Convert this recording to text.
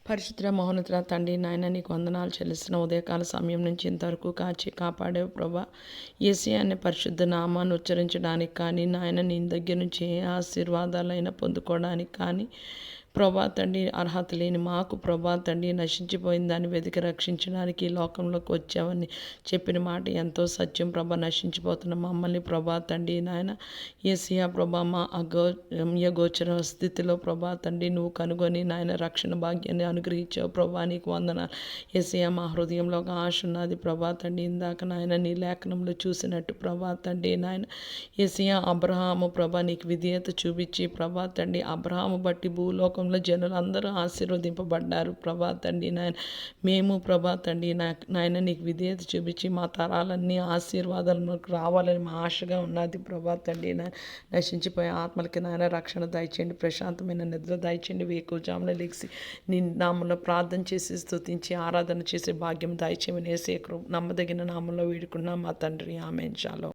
పరిశుద్ధ మహోన్నతుల తండ్రి నాయన నీకు వందనాలు చెల్లిస్తున్న ఉదయకాల సమయం నుంచి ఇంతవరకు కాచి కాపాడేవు ప్రభా. యేసయ్య అనే పరిశుద్ధ నామాన్ని ఉచ్చరించడానికి కానీ నాయన నీ దగ్గర నుంచి ఏ ఆశీర్వాదాలైనా పొందుకోవడానికి కానీ ప్రభా తండ్రి అర్హత లేని మాకు ప్రభా తండ్రి నశించిపోయిన దాన్ని వెతికి రక్షించడానికి ఈ లోకంలోకి వచ్చావని చెప్పిన మాట ఎంతో సత్యం ప్రభా. నశించిపోతున్న మమ్మల్ని ప్రభా తండ్రి నాయన యేసయ్య ప్రభా మా గోచర స్థితిలో ప్రభా తండ్రి నువ్వు కనుగొని నాయన రక్షణ భాగ్యాన్ని అనుగ్రహించావు ప్రభా. నీకు వందనాలు యేసయ్య. మా హృదయంలో ఒక ఆశ ఉన్నది ప్రభా తండ్రి. ఇందాక నాయన నీ లేఖనంలో చూసినట్టు ప్రభా తండ్రి నాయన యేసయ్య అబ్రహాము ప్రభా నీకు విధేయత చూపించి ప్రభా తండ్రి అబ్రహాము బట్టి భూలోకంలో జనులు అందరూ ఆశీర్వదింపబడ్డారు ప్రభా తండ్రి నాయన. మేము ప్రభా తండ్రి నాయన నీకు విధేయత చూపించి మా తరాలన్నీ ఆశీర్వాదాలకు రావాలని మా ఆశగా ఉన్నది ప్రభా తండ్రి నాయన. నశించిపోయే ఆత్మలకి నాయన రక్షణ దయచేయండి, ప్రశాంతమైన నిద్ర దయచేయండి. వేకువజామున లెగిసి నీ నామంలో ప్రార్థన చేసి స్తుతించి ఆరాధన చేసే భాగ్యం దయచేయమని యేసయ్య నమ్మదగిన నామంలో వేడుకున్నాం మా తండ్రి. ఆమేన్. షాలోమ్.